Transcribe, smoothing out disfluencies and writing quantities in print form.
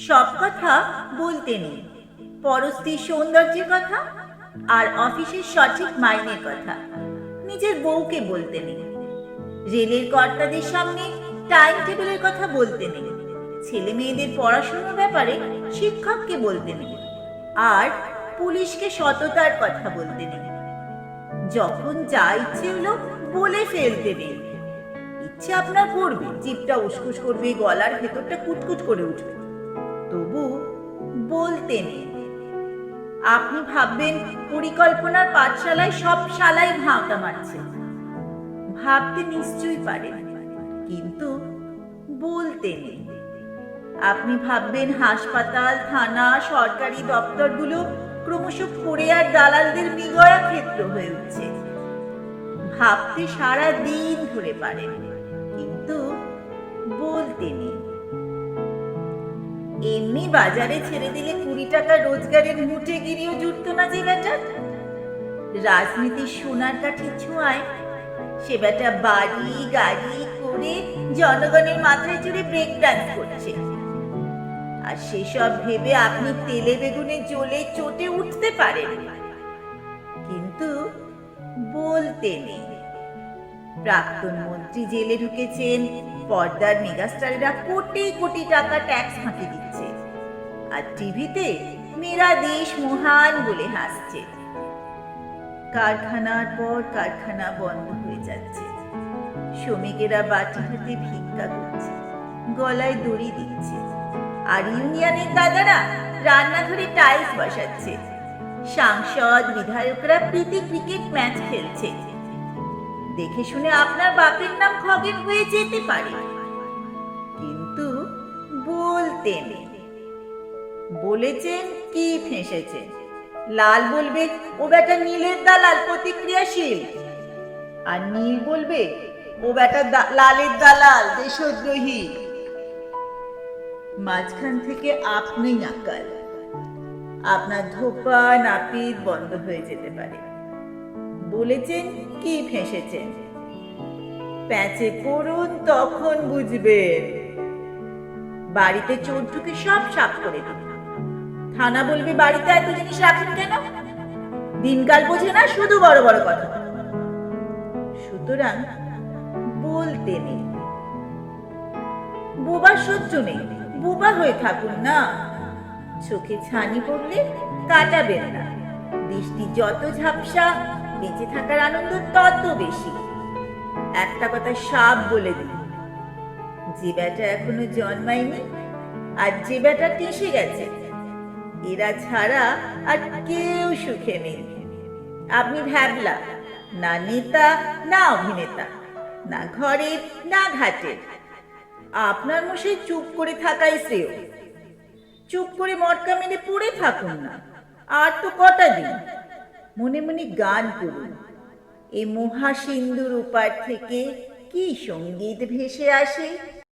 সব কথা বলতে নেই, পরস্ত্রীর সৌন্দর্যের কথা আর অফিসের সঠিক মাইনের কথা নিজের বউকে বলতে নেই। রেলের কর্তাদের সামনে টাইম টেবিলের কথা বলতে নেই, ছেলে মেয়েদের পড়াশোনার ব্যাপারে শিক্ষককে বলতে নেই, আর পুলিশকে সততার কথা বলতে নেই। যখন যা ইচ্ছে হলো বলে ফেলতে নেই। ইচ্ছে আপনার করবে, জিভটা উসকুস করবে, গলার ভেতরটা কুটকুট করে উঠবে, তবু বলতে নেই। আপনি ভাববেন পরিকল্পনার পাঠশালায় সব শালাই ভাঁওতা মারছে। ভাবতে নিশ্চয়ই পারেন, কিন্তু বলতে নেই। আপনি ভাববেন হাসপাতাল, থানা, সরকারি দপ্তরগুলো ক্রমশ ফড়িয়ার দালালদের মৃগয়া ক্ষেত্র হয়ে উঠছে। ভাবতে সারা দিন ধরে পারেন, কিন্তু বলতে নেই। এমনি বাজারে ছেড়ে দিলে 20 টাকা রোজগারের মুঠে গিরিও জুটত না যে বেটার। রাজনীতির সোনার কাঠির ছোঁয়ায় সে বেটা বাড়ি গাড়ি করে জনগণের মাথায় চড়ে ব্রেক ডান্স করছে। আর সেসব ভেবে আপনি তেলে বেগুনে জ্বলে চটে উঠতে পারেন, কিন্তু বলতে নেই। প্রাক্তন মন্ত্রী জেলে ঢুকেছেন, পর্দার মেগাস্টাররা কোটি কোটি টাকা ট্যাক্স ফাঁকি দিচ্ছে, আর টিভিতে মেরা দেশ মহান বলে হাসছে। কারখানার পর কারখানা বন্ধ হয়ে যাচ্ছে, শ্রমিকেরা বাটি হাতে ভিক্ষা করছে, গলায় দড়ি দিচ্ছে, আর ইউনিয়নের দাদারা রান্নাঘরে টাইলস বসাচ্ছে। সাংসদ বিধায়করা প্রীতি ক্রিকেট ম্যাচ খেলছে। দেখে শুনে আপনার বাপের নাম খগেন হয়ে যেতে পারে, কিন্তু বলতে নেই। বলেছেন কি ফেঁসেছেন? লাল বলবে ও বেটা নীলের দালাল প্রতিক্রিয়াশীল, আর নীল বলবে ও বেটা লালের দালাল দেশদ্রোহী। মাঝখান থেকে আপনি নাকাল, আপনার ধোপা নাপিত বন্ধ হয়ে যেতে পারে। বলেছেন কি ফেঁসেছেন? প্যাচে পড়ুন, তখন বুঝবেন। বাড়িতে চোর ঢুকে সব সাফ করে দিন। থানা বলবে বাড়িতে এত জিনিস রাখেন কেন? দিনকাল বোঝে না, শুধু বড় বড় কথা। সুতরাং বলতে নেই। বোবা সহ্য নেই, বোবা হয়ে থাকুন না। চোখে ছানি পড়লে কাটাবেন না। দৃষ্টি যত ঝাপসা, বেঁচে থাকার আনন্দ তত বেশি। একটা কথা সাপ বলে দিই, যে বেটা এখনো জন্মায়নি আর যে বেটা টেসে গেছে, এরা ছাড়া আর কেউ সুখে নেই। আপনি ভ্যাবলা, না নেতা না অভিনেতা, না ঘরের না ঘাটের। আপনার মশাই চুপ করে থাকাই শ্রেয়। চুপ করে মটকা মেরে পড়ে থাকুন না, আর তো কটা দিন। মনে মনে গান করুন, এ মহাসিন্ধুর ওপার থেকে কি সঙ্গীত ভেসে আসে।